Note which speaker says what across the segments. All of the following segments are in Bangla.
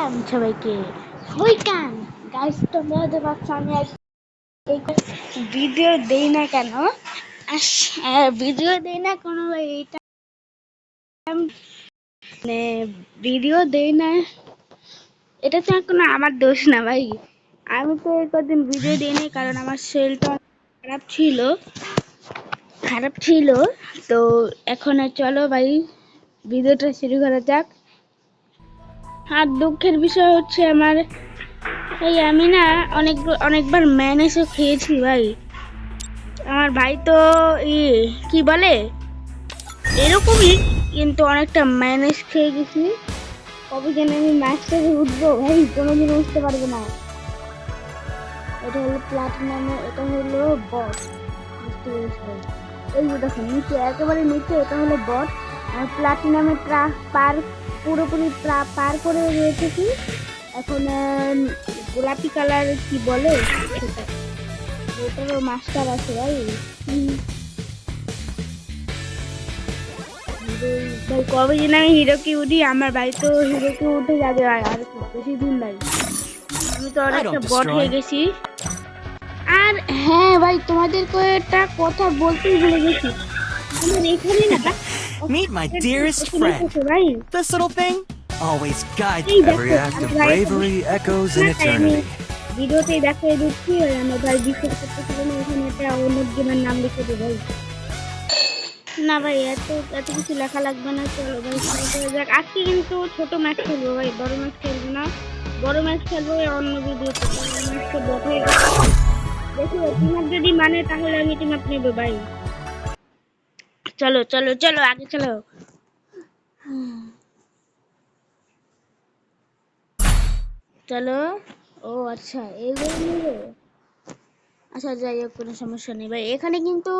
Speaker 1: ওয়েলকাম সবাইকে। ওয়েলকাম গাইস, তোমরা দেখতে পাচ্ছ আমি ভিডিও দেই না কেন, ভিডিও দেই না কোনো এইটা মানে ভিডিও দেই না, এটা তো কোনো আমার দোষ না ভাই। আমি তো কদিন ভিডিও দিই না কারণ আমার শরীরটা খারাপ ছিল। তো এখন চলো ভাই ভিডিওটা শুরু করা যাক। আর দুঃখের বিষয় হচ্ছে আমার এই আমি না অনেকবার ম্যানেজও খেয়েছি ভাই। আমার ভাই তো কি বলে এরকমই, কিন্তু অনেকটা ম্যানেজ খেয়ে গেছি। কবে যেন আমি মাস্টারে উঠবো ভাই, কোনোদিন উঠতে পারবো না। এটা হলো প্লাটিনাম, এটা হলো বট। এই যে দেখো নিচে, একেবারে নিচে এটা হলো বট। আর প্লাটিনামে পুরোপুরি পার করে রেখেছি। এখন গোলাপি কালার কি বলে সেটা, ওটারও মাস্টার আছে ভাই। ভাই কবে দিন আমি হিরোকে উঠি, আমার ভাই তো হিরোকে উঠে যাবে আর বেশি দিন ভাই। আমি তো অনেকটা বট হয়ে গেছি। আর হ্যাঁ ভাই, তোমাদেরকে একটা কথা বলতেই ভুলে গেছি। আমার এখানে না
Speaker 2: Meet my dearest friend. This little thing always guides every act of bravery echoes in eternity.
Speaker 1: ভিডিওতেই দেখাই দিচ্ছি, আমার ভাই বিশ্বাস করতেছিল না, এখানে একটা অন্য জনের নাম লিখে দেবো। না ভাই এত কিছু লেখা লাগবে না, চলো ভাই শুরু করা যাক। আজকে কিন্তু ছোট ম্যাচ খেলবো ভাই, বড় ম্যাচ খেলবো না। বড় ম্যাচ খেলবো অন্য ভিডিওতে। ম্যাচটা বড় হয়ে গেছে দেখি, টিম আপ যদি মানে তাহলে আমি টিম আপ নেবো ভাই। চলো চলো চলো আগে চলো। চলো। ও আচ্ছা এইগুলো নেবে, আচ্ছা যাই হোক কোনো সমস্যা নেই ভাই। এখানে কিন্তু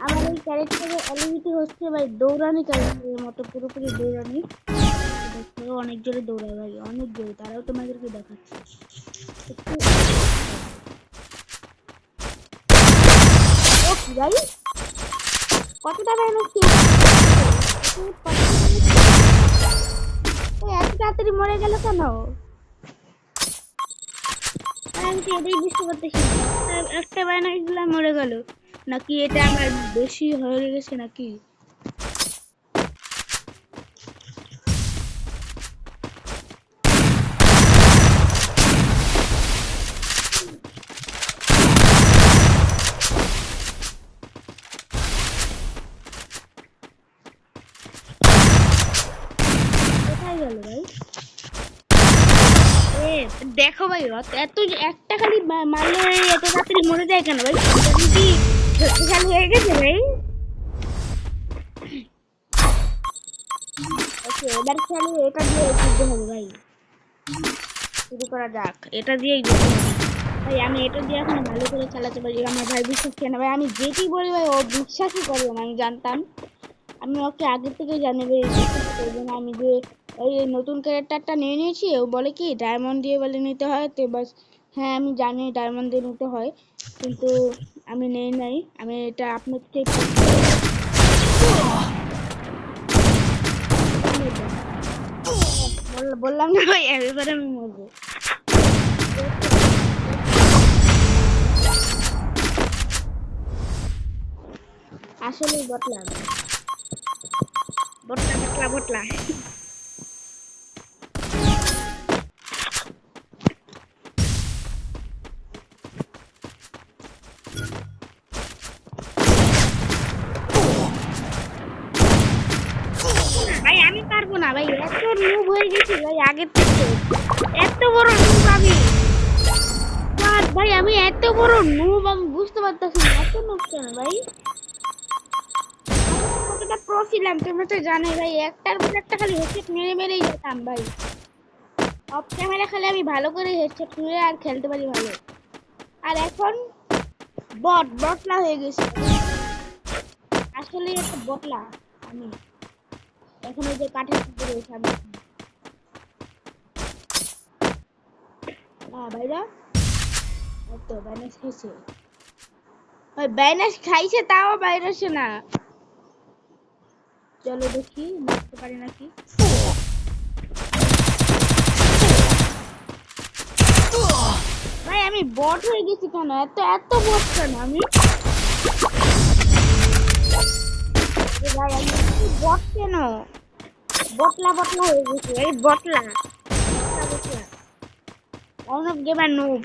Speaker 1: আমার এই ক্যারেক্টারের অ্যাবিলিটি হচ্ছে ভাই দৌড়ানি, ক্যারেক্টারের মতো পুরোপুরি দৌড়ানি। দেখো অনেক জোরে দৌড়ায় ভাই, অনেক জোরে, তারাও তোমাদেরকে দেখাচ্ছে। ও কি ভাই, কতটা বেরোচ্ছে, এত তাড়াতাড়ি মরে গেল কেন? আমি তো এটাই বুঝতে পারতেছি না, একটা ব্যানার গুলা মরে গেল নাকি, এটা আমার বেশি হয়ে গেছে নাকি? কোথায় গেল ভাই? দেখো ভাই এত একটা খালি মারলে এত তাড়াতাড়ি মরে যায় কেন ভাই? কি শক্তিশালী হয়ে গেছে ভাই? ওকে এবার খালি এটা দিয়ে যুদ্ধ হবে ভাই, শুরু করা যাক। এটা দিয়েই যুদ্ধ হবে ভাই, আমি এটা দিয়ে এখন ভালো করে চালাতে পারি। আমার ভাই বিশ্বাস করে না ভাই, আমি যেটি বলি ভাই ও বিশ্বাসই করবে না। আমি জানতাম, আমি ওকে আগে থেকে জানি ভাই বিশ্বাস করবে না। আমি যে ওই নতুন ক্যারেক্টারটা নিয়ে নিয়েছি, ও বলে কি ডায়মন্ড দিয়ে বলে নিতে হয়, তো বাস হ্যাঁ আমি জানি ডায়মন্ড দিয়ে নিতে হয়, কিন্তু আমি নেই নাই। আমি এটা আপনার থেকে বললাম না ভাই, এবারে আমি মরবো। আসলে বটলা বটলা বটলা বটলা ভাই আমি পারবো না ভাই, এত নুব হয়ে গেছি ভাই আগের থেকে। এত বড় নুব আমি, ভাই আমি এত বড় নুব আমি বুঝতে পারতেছি না, এত নুব কেন ভাই? কতটা প্রো ছিলাম তোমরা তো জানোই ভাই, একটার পর একটা খালি হেডশট মেরে মেরেই যেতাম ভাই। অফ ক্যামেরা খালি আমি ভালো করে হেডশট মেরে আর খেলতে পারি ভালো। আর এখন বটলা হয়ে গেছে, আসলে একটা বটলা আমি। এখন ওই যে কাঠের উপরে রয়েছে আমি। ভাইরা তো ব্যানাস খাইছে ভাই, ব্যানাস খাইছে তাও বাইরে আসে না। চলো দেখি মারতে পারি নাকি। আমি বট হয়ে গেছি কেন? এত এত বট কেন আমি? ভাই আমি বট কেন? বটলা বটলা হয়ে গেছি ভাই, বটলা বটলা। অনব গেমার নুব,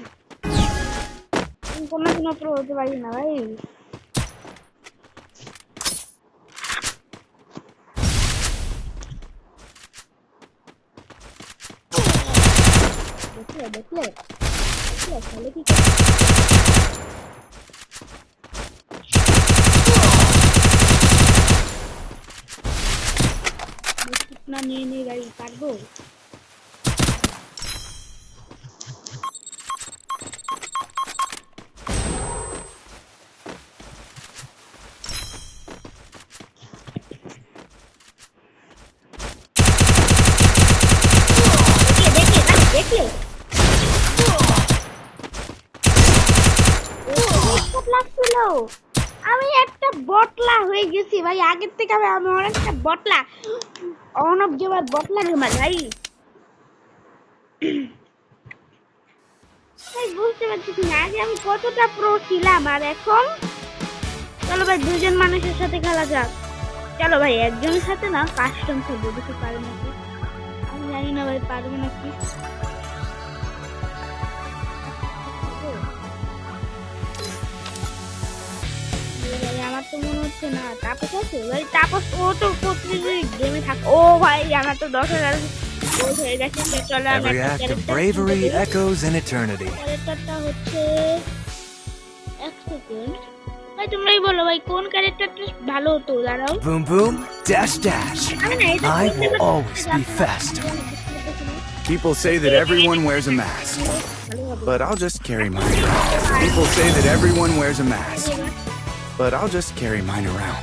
Speaker 1: আমি কোনো প্রো হতে পারি না ভাই। দেখলে দেখলে দেখলে তাহলে কি না নিয়ে নিয়ে গাড়ি পারবো? দেখলে লাগছিল, আমি একটা বটলা হয়ে গেছি ভাই। আগের থেকে আমি অনেকটা বটলা, অনব গেমার বটলা গেমার ভাই। ভাই বুঝতে পারছি না আগে আমি কতটা প্রো ছিলাম আর এখন। চলো ভাই দুজন মানুষের সাথে খেলা যাক। চলো ভাই একজনের সাথে না, কাস্টম খেলবো, দেখি পারে নাকি। আমি জানি না ভাই পারবো নাকি। আমার তো মনে হচ্ছে না। তাপস আছে ভাই, তাপস ও তো প্রত্যেক গেমে থাকে। ও ভাই আমার তো 10,000 গোল হয়ে গেছে। চলো আমি
Speaker 2: Every act of bravery echoes in eternity.
Speaker 1: ক্যারেক্টারটা হচ্ছে, এক সেকেন্ড ভাই তোমরাই বলো ভাই কোন ক্যারেক্টারটা ভালো হতো। দাঁড়াও,
Speaker 2: Boom boom, dash dash.
Speaker 1: আমি না এটা
Speaker 2: I will always be fast. People say that everyone wears a mask, but I'll just carry mine around. People say that everyone wears a mask, but I'll just carry mine around.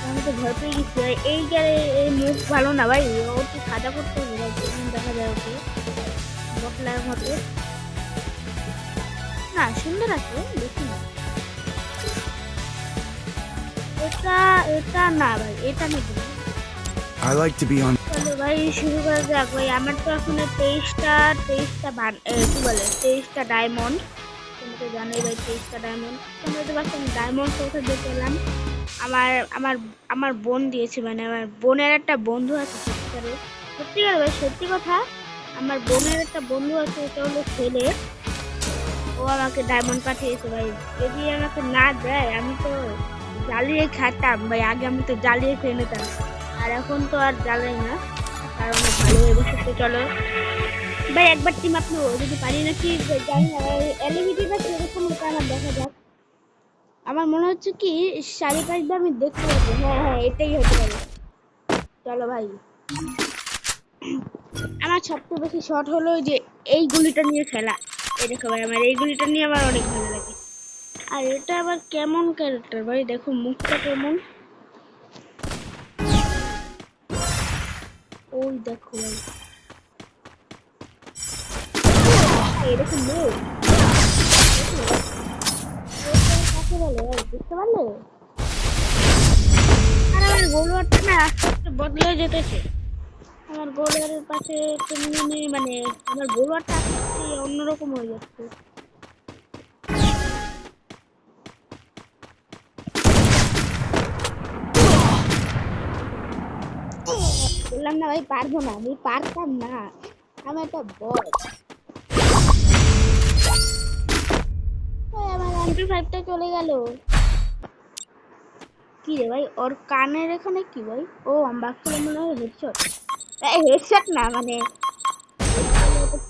Speaker 1: আমি তো ভয় পেয়ে গেছি ভাই। এই মুখ ভালো না ভাই, ও তো সাদা করতে হবে ভাই, কেমন দেখা যায় ওকে বটলার মতো। না সুন্দর আছে, দেখি না। এটা এটা না ভাই, এটা নিতে না।
Speaker 2: I like to be on.
Speaker 1: চলো ভাই শুরু করা যাক ভাই। আমার তো এখন 23টা কি বলে 23টা ডায়মন্ড। তুমি তো জানোই ভাই 23টা ডায়মন্ড। তোমরা তো বাস আমি ডায়মন্ড কোথায় দিয়ে পেলাম? আমার আমার আমার বোন দিয়েছে, মানে আমার বোনের একটা বন্ধু আছে সত্যিকারে। সত্যিকারে ভাই সত্যি কথা, আমার বোনের একটা বন্ধু আছে, এটা হলো ছেলে। ও আমাকে ডায়মন্ড পাঠিয়েছে ভাই। যদি আমাকে না দেয় আমি তো জ্বালিয়ে খাতাম ভাই। আগে আমি তো জ্বালিয়ে খেয়ে নিতাম, আর এখন তো আর জ্বালাই না, কারণ ভালো হয়ে গেছে। চলো ভাই একবার টিম আপ নেবো, যদি পারি নাকি জানি না। এলিমিটি বা সেরকম এটা আমার দেখা যাক। আমার মনে হচ্ছে কি চারিপাশটা আমি দেখতে পাবো। হ্যাঁ হ্যাঁ এটাই হতে পারে। চলো ভাই, আমার সবচেয়ে বেশি শট হলো যে এই গুলিটা নিয়ে খেলা। এই দেখো ভাই আমার এই গুলিটা নিয়ে আমার অনেক ভালো লাগে। আর এটা আবার কেমন ক্যারেক্টার ভাই, দেখো মুখটা কেমন। ওই দেখো ভাই, এই দেখো মুখ কাকে বলে ভাই, বুঝতে পারলে? আর আমার গোলওয়ারটা না আস্তে আস্তে বদলে যেতেছে। আমার গোলওয়ারের পাশে তুমি মানে আমার গোলওয়ারটা আস্তে আস্তে অন্যরকম হয়ে যাচ্ছে। বললাম না ভাই পারবো না, আমি পারতাম না, আমি একটা বট। আমার MP5টা চলে গেল। কি রে ভাই ওর কানের এখানে কি ভাই? ও আমি ভাবছিলাম মনে হয় হেডশট। হেডশট না মানে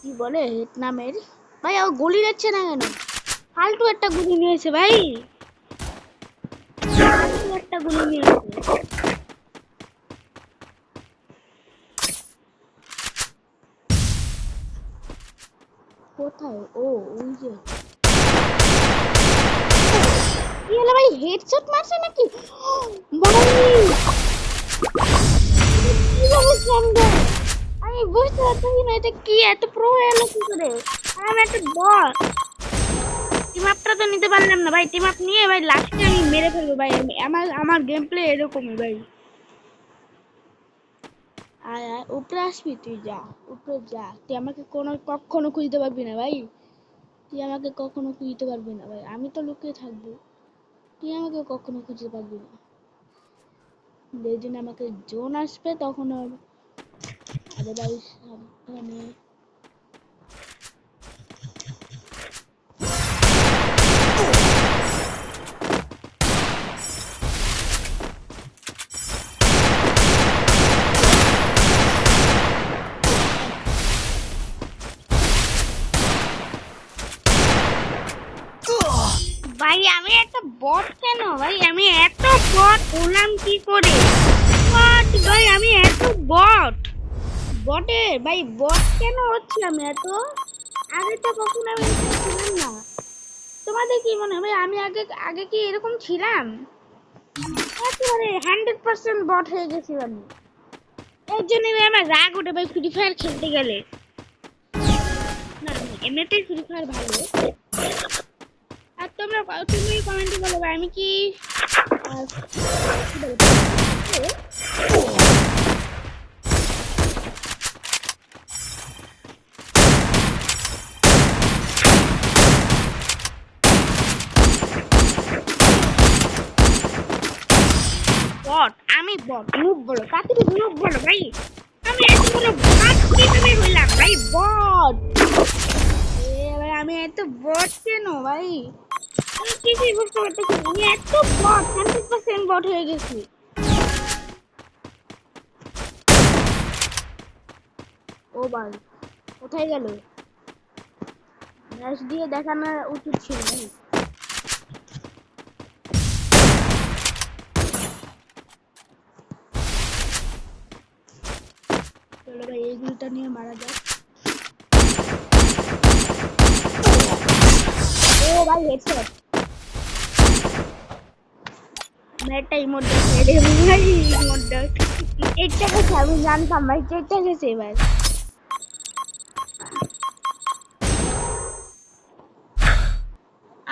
Speaker 1: কি বলে হেড নামের। ভাই ও গুলি যাচ্ছে না কেন? ফালতু একটা গুলি নিয়েছে ভাই, ফালতু একটা গুলি নিয়েছে। কোথায় ও? ওই যে কি হলো ভাই, হেডশট মারছে নাকি ভাই? কিভাবে সম্ভব? আমি বুঝতে পারছি না এটা কি এত প্রো হয়ে গেল কি করে? আমি একটা বট। টিম আপটা তো নিতে পারলাম না ভাই। টিম আপ নিয়ে ভাই লাস্টে আমি মেরে ফেলবো ভাই। আমার গেম প্লে এরকমই ভাই। আয় আয় উপরে আসবি, তুই যা, উপরে যা, তুই আমাকে কখনো খুঁজতে পারবি না ভাই, তুই আমাকে কখনো খুঁজতে পারবি না ভাই, আমি তো লুকিয়ে থাকবো, তুই আমাকে কখনো খুঁজতে পারবি না। যেদিন আমাকে জোন আসবে তখন আরে ভাই সাবধানে। ভাই আমি একটা বট কেন ভাই, আমি এত বট হলাম কি করে? বট ভাই, আমি এত বট, বটে ভাই, বট কেন হচ্ছে আমি এত? আগে তো কখনো আমি এরকম ছিলাম না। তোমাদের কি মনে হয় ভাই, আমি আগে আগে কি এরকম ছিলাম? একেবারে 100% বট হয়ে গেছি আমি। এর জন্য ভাই আমার রাগ ওঠে ভাই ফ্রি ফায়ার খেলতে গেলে। না এমনিতেই ফ্রি ফায়ার ভালো। আর তুমি কমেন্টে বলো ভাই আমি কি কি বলে, বট, আমি বট, মুখ বলো, কাকে মুখ বলো ভাই, আমি এত বড় বট কিভাবে হইলাম ভাই, বট। ভাই আমি এত বট কেন ভাই, আমি কিছুই বুঝতে পারতেছি না, আমি এত বট, 100% বট হয়ে গেছি। ও ভাই কোথায় গেল? ম্যাচ দিয়ে দেখানো উচিত ছিল ভাই। চলো ভাই এই গুলিটা নিয়ে মারা যাক। ও ভাই হেডশট, মেয়েটা ইমোট দেখে ভাই, ইমোটটা এটা গেছে, আমি জানতাম ভাই এটা গেছে এবার।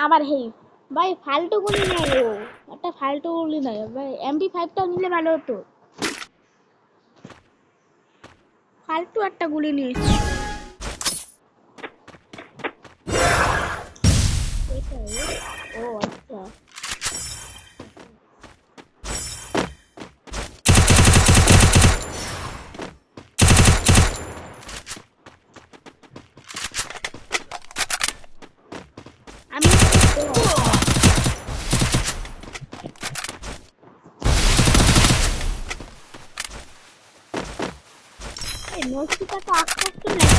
Speaker 1: আবার হেই ভাই ফালতু গুলি নাই, ও একটা ফালতু গুলি নাই ভাই, MP5টা নিলে ভালো হতো, ফালতু একটা গুলি নিয়েছি। ও আচ্ছা, আমি এই নস্তিটা তো আস্তে আস্তে নেই।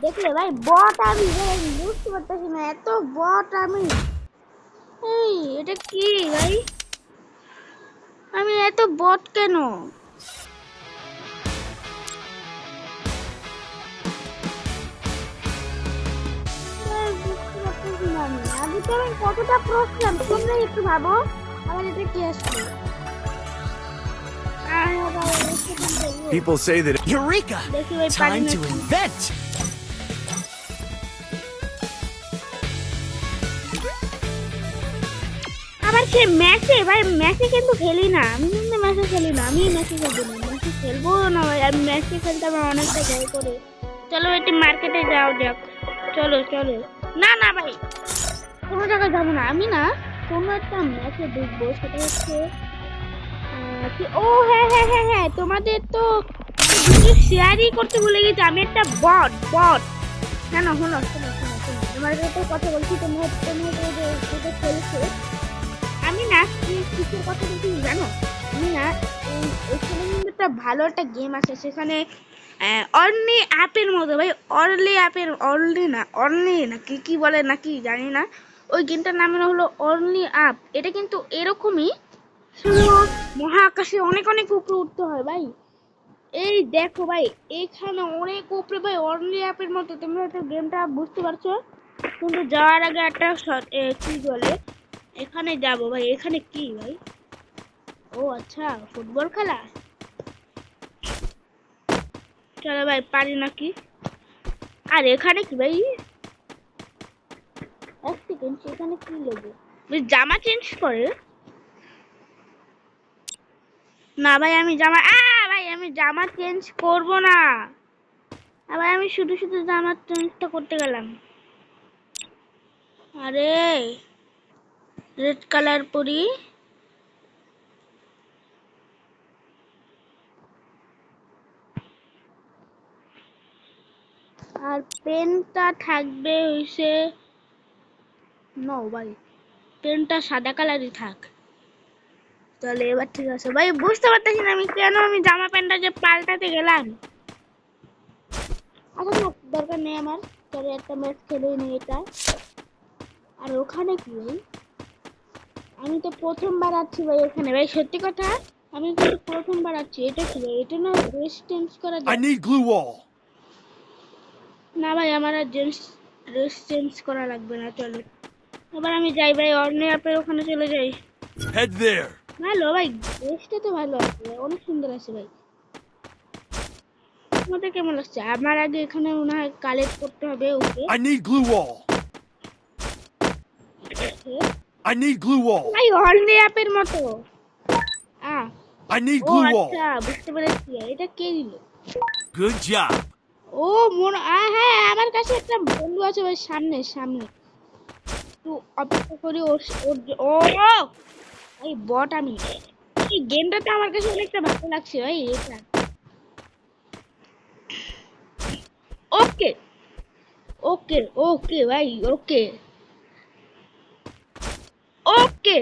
Speaker 1: দেখলে ভাই বট, আমি ভাই বুঝতে পারতেছি না এত বট আমি। এই এটা কি ভাই, আমি এত বট কেন? ভাই, বুঝতে পারতেছি না আমি, আগে তো আমি কতটা প্রশ্ন, তোমরা একটু ভাবো আমার এটা কি আসলো।
Speaker 2: People say that.
Speaker 3: Eureka!
Speaker 1: দেখি ভাই পারি
Speaker 3: Time
Speaker 1: না
Speaker 3: to invent!
Speaker 1: আবার সে ম্যাচে ভাই, ম্যাচে কিন্তু খেলি না আমি, কিন্তু ম্যাচে খেলি না আমি, ম্যাচে খেলবো না, ম্যাচে খেলবো না ভাই, আমি ম্যাচে খেলতে আমার অনেকটা ভয় করে। চলো একটু মার্কেটে যাও যাক, চলো চলো। না না ভাই কোনো জায়গায় যাবো না আমি, না কোনো একটা ম্যাচে ঢুকবো, সেটা হচ্ছে ও হ্যাঁ হ্যাঁ হ্যাঁ হ্যাঁ, তোমাদের তো শেয়ারই করতে ভুলে গেছি, আমি একটা বট বট। না না শোনো শোনো শোনো শোনো, তোমার একটা কথা বলছি, তোমরা তোমরা যেটা খেলছো, আমি না কিসের কথা বলছি জানো, আমি না ওইখানে কিন্তু একটা ভালো একটা গেম আছে, সেখানে অনলি অ্যাপের মতো ভাই, অনলি অ্যাপের, অনলি না অনলি না কি কি বলে নাকি জানি না, ওই গেমটার নাম হলো অনলি অ্যাপ। এটা কিন্তু এরকমই, শুধু মহাকাশে অনেক অনেক উপরে উঠতে হয় ভাই। এই দেখো ভাই এখানে অনেক উপরে ভাই, অনলি অ্যাপের মতো, তোমরা তো গেমটা বুঝতে পারছো। কিন্তু যাওয়ার আগে একটা কি বলে, এখানে যাবো ভাই, এখানে কি ভাই, ও আচ্ছা ফুটবল খেলা, চলো ভাই পারি নাকি। আর এখানে কি ভাই, এক সেকেন্ড, এখানে কি লেগে জামা চেঞ্জ করে? না ভাই আমি জামা ভাই আমি জামা চেঞ্জ করব না। আবার আমি শুধু শুধু জামা চেঞ্জটা করতে গেলাম। আরে রেড কালার পরি। আর পেনটা থাকবে হইছে, নো ভাই পেনটা সাদা কালারই থাক। তাহলে এবার ঠিক আছে ভাই, বুঝতে পারতেছি না আমি কেন আমি জামা প্যান্টটা যে পাল্টাতে গেলাম। আচ্ছা না, দরকার নেই আমার, তবে একটা ম্যাচ খেলেই নেই এটা। আর ওখানে কি ভাই, আমি তো প্রথমবার আছি ভাই ওখানে, ভাই সত্যি কথা আমি কিন্তু প্রথমবার আছি। এটা কি ভাই, এটা না ড্রেস চেঞ্জ করা
Speaker 2: I
Speaker 1: যায়?
Speaker 2: need glue wall.
Speaker 1: না ভাই আমার আর ড্রেস চেঞ্জ করা লাগবে না, চলো এবার আমি যাই ভাই, অন্য অ্যাপের ওখানে চলে যাই।
Speaker 2: Head there.
Speaker 1: ভালো ভাই, ড্রেসটা তো ভালো আছে ভাই, অনেক সুন্দর আছে ভাই। তোমাদের কেমন লাগছে? আমার আগে এখানে মনে হয় কালেক্ট করতে হবে ওকে।
Speaker 2: I need glue wall. I need glue wall.
Speaker 1: ভাই অনলি অ্যাপের মতো। আহ
Speaker 2: I need
Speaker 1: O
Speaker 2: glue wall.
Speaker 1: আচ্ছা বুঝতে পেরেছি, এটা কে দিল?
Speaker 2: Good job.
Speaker 1: ও হ্যাঁ আমার কাছে একটা বন্ধু আছে ভাই, সামনে সামনে একটু অপেক্ষা করি। ও এই বট, আমি এই গেমটাতে আমার কাছে অনেকটা ভালো লাগছে ভাই এটা। ওকে ওকে ওকে ভাই, ওকে ওকে।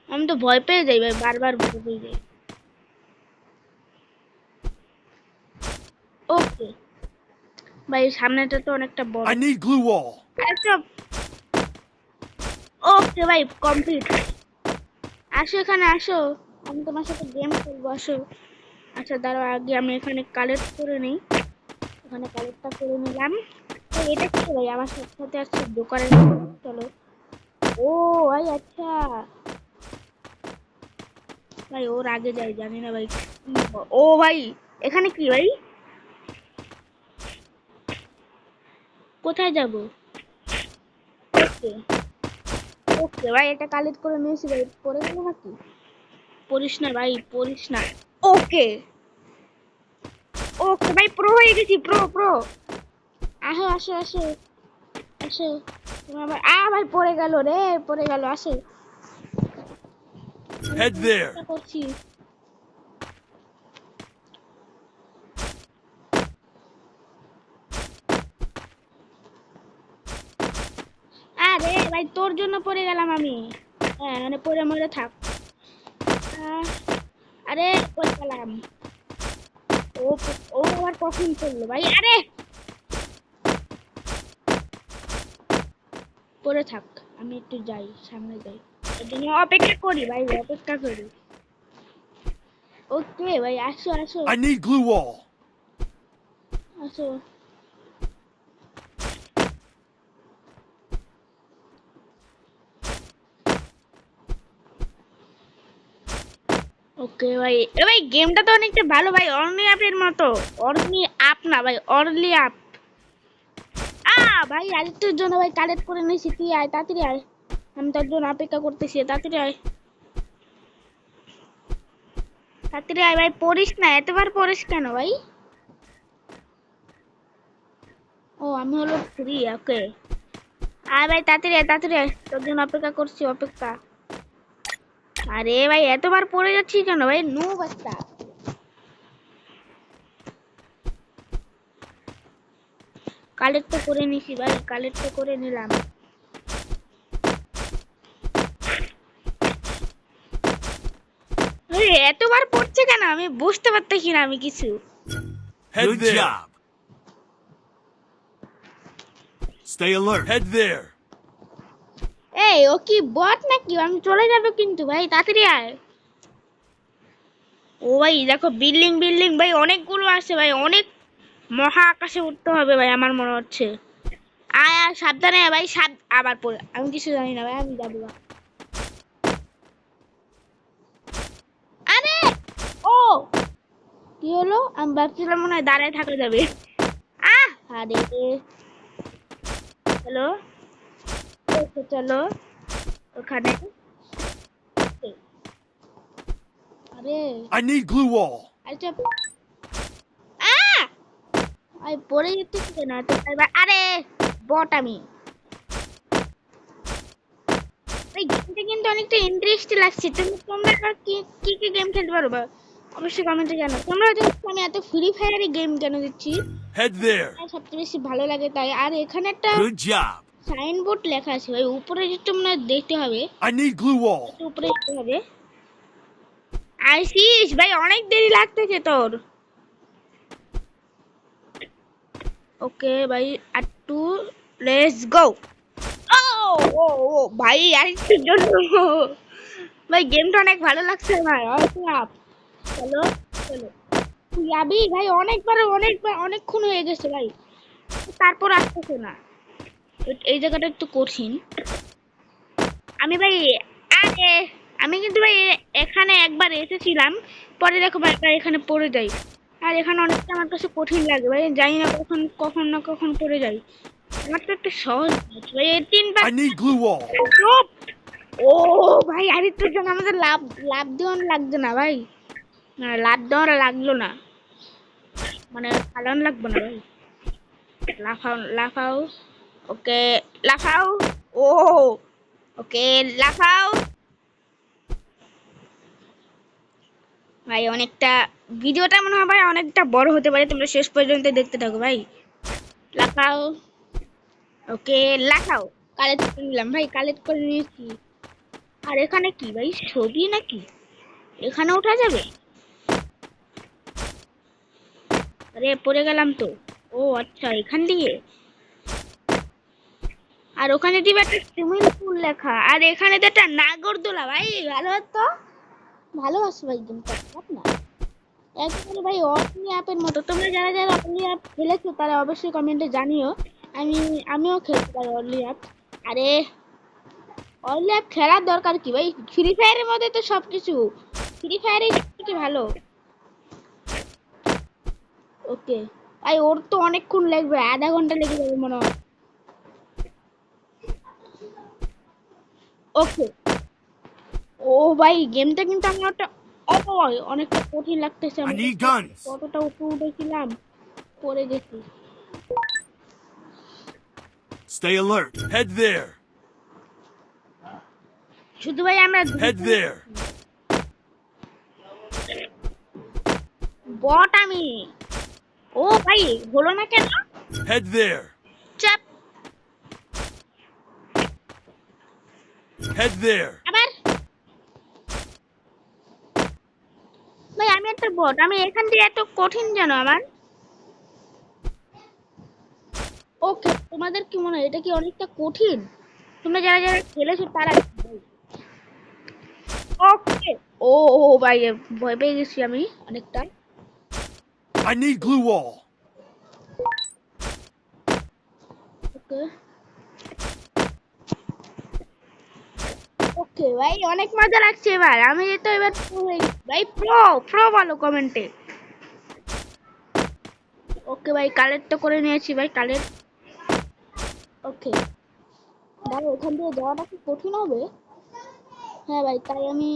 Speaker 1: আমি তো ভয় পেয়ে যাই ভাই, বারবার ভয় পেয়ে যাই। ওকে ভাই, সামনেটা তো অনেকটা বড়।
Speaker 2: I need glue wall.
Speaker 1: আচ্ছা ওকে ভাই, কমপ্লিট। আসো এখানে আসো, আমি তোমার সাথে গেম খেলবো, আসো। আচ্ছা দাঁড়াও, আগে আমি এখানে কালেক্ট করে নিই। এখানে কালেক্টটা করে নিলাম। তো এটা কি ভাই, আমার সাথে সাথে আসছে দোকানের। চলো। ও ভাই আচ্ছা ভাই, ওর আগে যাই, জানি না ভাই ও ভাই এখানে কি ভাই, কোথায় যাব? ওকে ওকে ভাই, এটা কালেক্ট করে নিয়েছি ভাই, পরে গেল নাকি? পড়িস না ভাই, পড়িস না। ওকে ওকে ভাই, প্রো হয়ে গেছি, প্রো প্রো। আসো আসো আসো আসো, তুমি আবার ভাই পড়ে গেল রে, পড়ে গেল, আসো।
Speaker 2: Head there.
Speaker 1: চেষ্টা করছি। আরে ভাই তোর জন্য পড়ে গেলাম আমি। হ্যাঁ মানে পড়ে মরে থাক। আহ, আরে পড়ে গেলাম। ও ও আবার কখন পড়লো ভাই? আরে পড়ে থাক, আমি একটু যাই, সামনে যাই, এর জন্য অপেক্ষা করি ভাই, অপেক্ষা করি। ওকে ভাই, আসো আসো
Speaker 2: I need glue wall.
Speaker 1: আসো। ওকে ভাই, এ ভাই গেমটা তো অনেকটা ভালো ভাই, অনলি অ্যাপের মতো। অনলি অ্যাপ না ভাই, অনলি অ্যাপ। ভাই আরেকটার জন্য ভাই কালেক্ট করে নিয়েছি, তুই আয় তাড়াতাড়ি আয়, আমি তোর জন্য অপেক্ষা করতেছি, তাড়াতাড়ি আয়, তাড়াতাড়ি আয় ভাই, পড়িস না, এতবার পড়িস কেন ভাই? ও আমি হলো ফ্রি, ওকে আয় ভাই, তাড়াতাড়ি আয়, তাড়াতাড়ি আয়, তোর জন্য অপেক্ষা করছি, অপেক্ষা। আরে ভাই এতবার পড়ে যাচ্ছি কেন ভাই, নো বাচ্চা। কালেক্ট তো করে নিছি ভাই, কালেক্ট তো করে নিলাম। আরে এতবার পড়ছে কেন, আমি বুঝতে পারতেছি না আমি কিছু।
Speaker 2: Head Good there. Job. Stay alert. Head there.
Speaker 1: এই ও কি বট নাকি, আমি চলে যাবো কিন্তু ভাই, তাড়াতাড়ি আয়। ও ভাই দেখো, বিল্ডিং বিল্ডিং ভাই অনেকগুলো আছে ভাই, অনেক মহা আকাশে উঠতে হবে ভাই আমার মনে হচ্ছে। আয় আয় সাবধানে আয় ভাই, আবার পড়ে, আমি কিছু জানি না ভাই, আমি যাবো না। আরে ও কি হলো, আমি ভাবছিলাম মনে হয় দাঁড়ায় থাকা যাবে। আরে চলো চলো ওখানে। আরে
Speaker 2: I need glue wall.
Speaker 1: আচ্ছা আই পড়ে যেতেছি না তো এবার। আরে বট আমি এই গেমটা কিন্তু অনেকটা ইন্টারেস্ট লাগছে। তোমরা কি কি কি গেম খেলতে পারো বা অবশ্যই কমেন্টে জানাও। তোমরা হয়তো আমি এত ফ্রি ফায়ারে গেম কেন দিচ্ছি,
Speaker 2: Head there.
Speaker 1: সবচেয়ে বেশি ভালো লাগে তাই। আর এখানে একটা
Speaker 2: Good job.
Speaker 1: সাইনবোর্ড লেখা আছে ভাই, উপরে যেটা মনে হয় দেখতে হবে,
Speaker 2: I need glue wall.
Speaker 1: একটু উপরে যেতে হবে। আইসিস ভাই অনেক দেরি লাগতেছে তোর। ওকে ভাই একটু লেটস গো। ও ও ও ভাই আরেকটুর জন্য ভাই গেমটা অনেক ভালো লাগছে আমার। চলো চলো তুই যাবি ভাই, অনেকবার অনেকক্ষণ হয়ে গেছে ভাই, তারপর আসতেছে না। এই জায়গাটা একটু কঠিন। আমি ভাই আরে আমি কিন্তু ভাই এখানে একবার এসেছিলাম, পরে দেখো ভাই একবার এখানে পড়ে যাই। আর এখানে অনেকটা আমার কাছে কঠিন লাগে ভাই, জানি না কখন কখন না কখন পড়ে যাই। আমার তো একটা সহজ match ভাই, এই 3 বার
Speaker 2: I need glue wall.
Speaker 1: চুপ। ও ভাই আরেকটার জন্য আমাদের লাভ লাভ দেওয়ান লাগছে না ভাই, না লাভ দেওয়ার লাগলো না, মানে পালন লাগবে না ভাই। লাফাও লাফাও। ওকে লাফাও। ও ওকে লাফাও। ভাই অনেকটা ভিডিওটা মনে হয় ভাই অনেকটা বড় হতে পারে, তোমরা শেষ পর্যন্ত দেখতে থাকো ভাই। লাফাও। ওকে লাফাও। কালেক্ট করে নিলাম ভাই, কালেক্ট করে নিয়েছি। আর এখানে কি ভাই ছবি নাকি, এখানে ওঠা যাবে? আরে পড়ে গেলাম তো। ও আচ্ছা এখান দিয়ে। আর ওখানে দিবে একটা সুইমিং পুল লেখা, আর এখানে তো একটা নাগরদোলা ভাই, ভালো তো ভালো আছে ভাই গেমটা, খারাপ না একবারে ভাই। অনলি অ্যাপের মতো। তোমরা যারা যারা অনলি অ্যাপ খেলেছো তারা অবশ্যই কমেন্টে জানিও। আমি আমিও খেলতে পারি অনলি অ্যাপ। আরে অনলি অ্যাপ খেলার দরকার কি ভাই, ফ্রি ফায়ারের মধ্যে তো সবকিছু, ফ্রি ফায়ারে সবথেকে ভালো। ওকে ভাই ওর তো অনেকক্ষণ লাগবে, আধা ঘন্টা লেগে যাবে মনে হয়। ওকে ও ভাই গেমটা কিন্তু আমার একটা অনেকটা কঠিন লাগতেছে।
Speaker 2: I
Speaker 1: আমি
Speaker 2: need guns.
Speaker 1: কতটা উপরে উঠেছিলাম, পড়ে গেছি।
Speaker 2: Stay alert. Head there.
Speaker 1: শুধু ভাই আমরা
Speaker 2: Head there.
Speaker 1: বট আমি। ও ভাই হলো না কেন?
Speaker 2: Head there.
Speaker 1: চাপ
Speaker 2: Head there.
Speaker 1: আবার ভাই আমি একটা বট, আমি এখান দিয়ে এত কঠিন জানো আমার। ওকে তোমাদের কি মনে হয় এটা কি অনেকটা কঠিন? তোমরা যারা যারা খেলেছো তারা। ওকে ও ও ভাই ভয় পেয়ে গেছি আমি অনেকটা।
Speaker 2: I need glue wall.
Speaker 1: ওকে ওকে ভাই অনেক মজা লাগছে এবার। আমি তো এবার pro হয়ে গেছি ভাই, প্রো প্রো বলো কমেন্টে। ওকে ভাই কালেক্ট তো করে নিয়েছি ভাই, কালেক্ট। ওকে ভাই ওখান দিয়ে যাওয়াটা কি কঠিন হবে? হ্যাঁ ভাই তাই আমি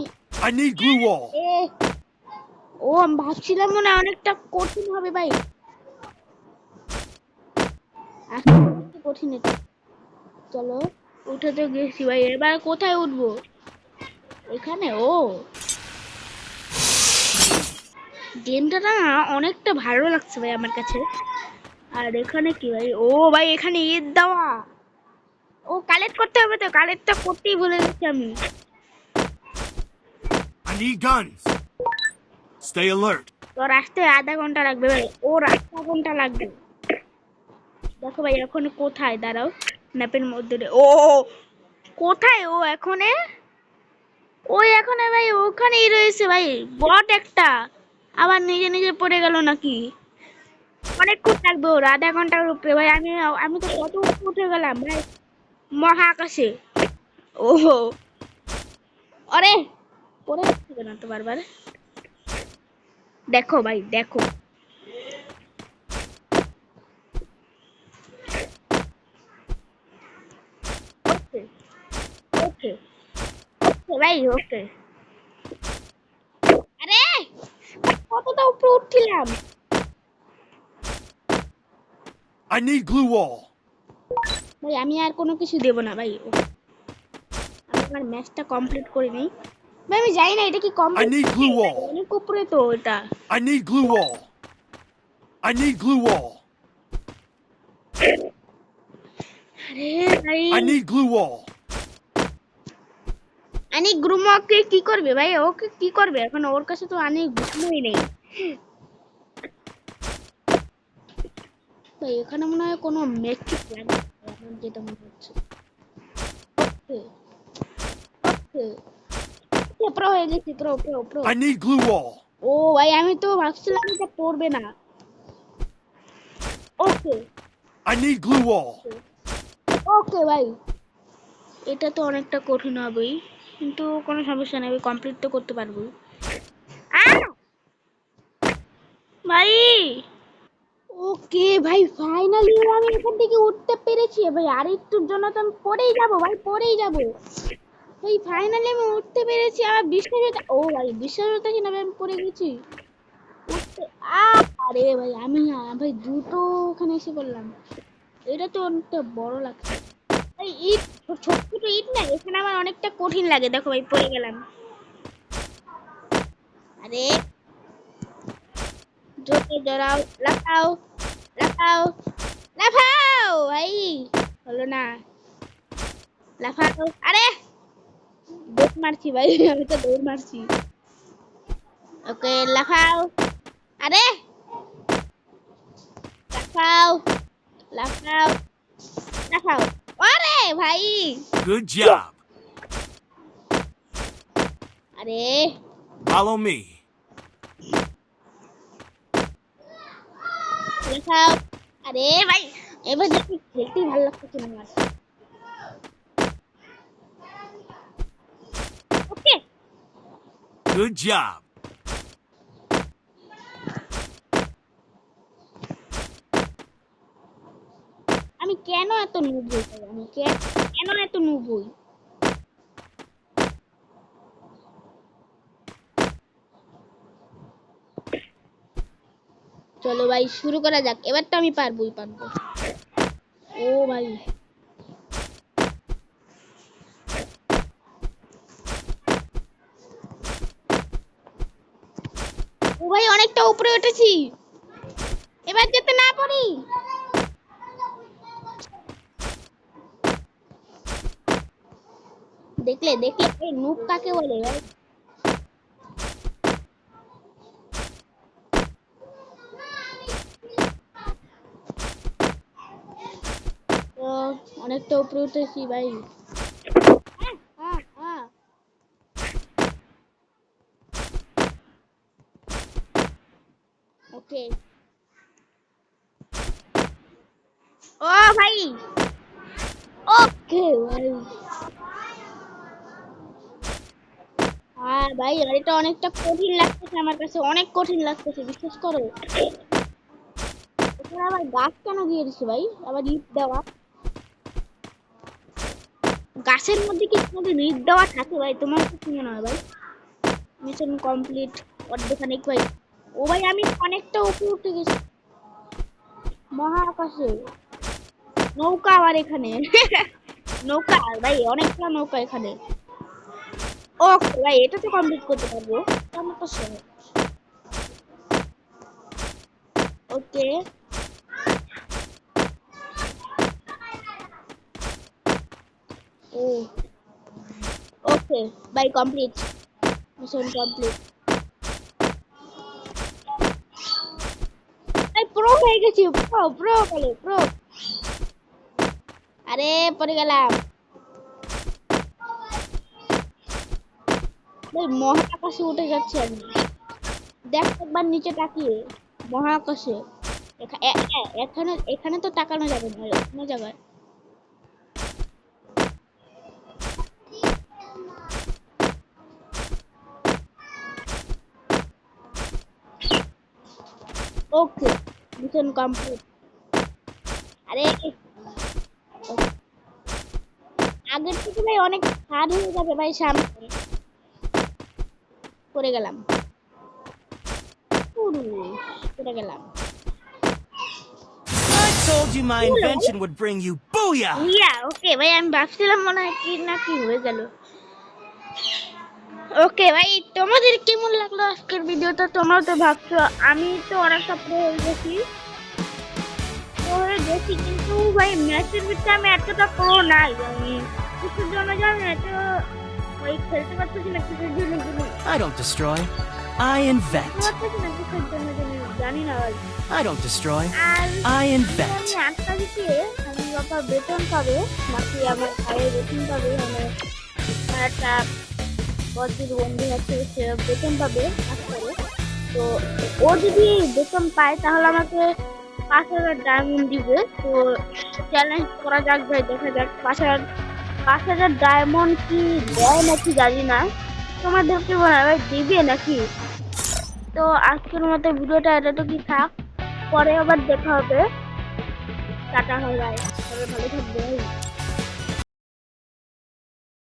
Speaker 2: I need glue wall.
Speaker 1: এ ও আমি ভাবছিলাম মনে হয় অনেকটা কঠিন হবে ভাই, আসলে অনেকটা কঠিন এটা। চলো উঠে তো গেছি ভাই, এবার কোথায় উঠবো? এখানে ও গেমটা না অনেকটা ভালো লাগছে ভাই আমার কাছে। আর এখানে কি ভাই, ও ভাই এখানে ঈদ দেওয়া, ও কালেক্ট করতে হবে তো, কালেক্টটা করতেই ভুলে গেছি আমি।
Speaker 2: I need guns. Stay alert.
Speaker 1: তোর আসতে আধা ঘন্টা লাগবে ভাই, ওর আধা ঘন্টা লাগবে। দেখো ভাই এখন কোথায়, দাঁড়াও ম্যাপের মধ্যে ও কোথায় ও এখনে, ওই এখানে ভাই ওখানেই রয়েছে ভাই বট একটা, আবার নিজে নিজে পড়ে গেল নাকি? অনেকক্ষণ লাগবে ওর, আধা ঘন্টার উপরে ভাই। আমি আমি তো কত উপরে উঠে গেলাম ভাই, মহাকাশে। ওহো আরে পড়ে যাচ্ছে না তো বারবার। দেখো ভাই দেখো ওকে ওকে ভাই ওকে। আরে কতটা উপরে উঠছিলাম।
Speaker 2: I need glue wall.
Speaker 1: ভাই আমি আর কোনো কিছু দেব না ভাই, আমি আমার ম্যাচটা কমপ্লিট করে নিই। ভাই আমি জানি না এটা কি
Speaker 2: I
Speaker 1: complete,
Speaker 2: need glue wall.
Speaker 1: অনেক উপরে তো এটা।
Speaker 2: I need glue wall. I need glue wall.
Speaker 1: আরে ভাই
Speaker 2: I need glue wall.
Speaker 1: আনি গ্রুমকে কি করবে ভাই, ওকে কি করবে এখন, ওর কাছে তো আনি গ্রুমই নেই ভাই। এখানে মনে হয় কোনো মেট্রিক লাগবে আমার যেটা মনে হচ্ছে। ওকে ওকে প্রো হয়ে গেছি, pro pro pro.
Speaker 2: I need glue wall.
Speaker 1: ও ভাই আমি তো ভাবছিলাম এটা পড়বে না। ওকে
Speaker 2: I need glue wall.
Speaker 1: ওকে ভাই, এটা তো অনেকটা কঠিন হবেই, কিন্তু কোনো সমস্যা নেই, কমপ্লিট তো করতে পারবো। ভাই ওকে ভাই, ফাইনালি আমি এখান থেকে উঠতে পেরেছি ভাই। আর একটুর জন্য তো আমি পড়েই যাব ভাই, পড়েই যাব ভাই। ফাইনালি আমি উঠতে পেরেছি, আমার বিশ্বাস হচ্ছে, ও ভাই বিশ্বাস হচ্ছে কিনা ভাই, আমি পড়ে গেছি উঠতে। আরে ভাই আমি ভাই দুটো ওখানে এসে বললাম, এটা তো অনেকটা বড় লাগছে ভাই। ইট ছোট ছোট ইট না, এখানে আমার অনেকটা কঠিন লাগে। দেখো ভাই পড়ে গেলাম। আরে জোরে জড়াও, লাফাও লাফাও লাফাও ভাই, হলো না, লাফাও। আরে দৌড় মারছি ভাই, আমি তো দৌড় মারছি। ওকে লাফাও, আরে লাফাও লাফাও লাফাও। আরে ভাই
Speaker 2: Good job.
Speaker 1: আরে
Speaker 2: Follow me.
Speaker 1: লাফাও। আরে ভাই এবার দেখি খেলতেই ভালো লাগছে না আমার। ওকে
Speaker 2: Good job.
Speaker 1: আমি কেন এত নুব হই ভাই, আমি কেন এত নুব হই। চলো ভাই শুরু করা যাক, এবার তো আমি পারবোই পারবো। ও ভাই ও ভাই অনেকটা উপরে উঠেছি, এবার যেতে না পারি। দেখলে দেখলে এই নুব কাকে বলে ভাই। তো অনেকটা উপরে উঠেছি ভাই। ওকে ও ভাই ওকে ভাই। হ্যাঁ ভাই আর এটা অনেকটা কঠিন লাগতেছে আমার কাছে, অনেক কঠিন লাগতেছে বিশ্বাস করো। এখানে আবার গাছ কেন দিয়ে দিছে ভাই, আবার ইট দেওয়া, গাছের মধ্যে কি কোনো ইট দেওয়া থাকে ভাই, তোমার কি মনে হয় ভাই। মিশন কমপ্লিট অর্ধেখানিক ভাই। ও ভাই আমি অনেকটা উপরে উঠে গেছি মহাকাশে। নৌকা আবার এখানে নৌকা ভাই, অনেকগুলো নৌকা এখানে। ওকে ভাই এটা তো কমপ্লিট করতে পারবো, আমার তো সহজ। ওকে ও ওকে ভাই কমপ্লিট, মিশন কমপ্লিট ভাই। প্রো হয়ে গেছি, প্রো প্রো বলে প্রো। আরে পড়ে গেলাম ভাই, মহাকাশে উঠে যাচ্ছে আমি। দেখ একবার নিচে তাকিয়ে, মহাকাশে। এখানে এখানে তো তাকানো যাবে না অন্য জায়গায়। ওকে মিশন কমপ্লিট। আরে আগের থেকে ভাই অনেক হার্ড হয়ে যাবে ভাই সামনে। পড়ে গেলাম, পড়ে গেলাম।
Speaker 3: I told you my invention would bring you booyah!
Speaker 1: ইয়া ওকে ভাই, আমি ভাবছিলাম মনে হয় কি না কি হয়ে গেল। ওকে ভাই, তোমাদের কেমন লাগলো আজকের ভিডিওটা? তোমরাও তো ভাবছো আমি তো অনেকটা প্রো হয়ে গেছি, কিন্তু ভাই ম্যাচের ভিতরে আমি এতটা প্রো নাই। আমি কিছুর জন্য জানি এত ওই খেলতে পারতেছি না, কিছুর জন্য
Speaker 3: I don't destroy, I invent.
Speaker 1: পারতেছি না, কিছুর জন্য জানি না ভাই।
Speaker 3: I don't destroy,
Speaker 1: R
Speaker 3: I invent.
Speaker 1: আমি 8টা দিকে আমি বাবা বেতন পাবে নাকি আমার ভাইয়ের বেতন পাবে, আমার একটা বছর বন্ধু আছে সে বেতন পাবে কাজ করে। তো ও যদি বেতন পায় তাহলে আমাকে 5,000 ডায়মন্ড দিবে। তো চ্যালেঞ্জ করা যাক ভাই, দেখা যাক 5,000 ডায়মন্ড কি দেয় নাকি জানি না। তোমাদেরকে মনে হয় ভাই দিবে নাকি? তো আজকের মতো ভিডিওটা এতটুকুই থাক, পরে আবার দেখা হবে। টাটা, হয় ভাই, ভালো থাকবে।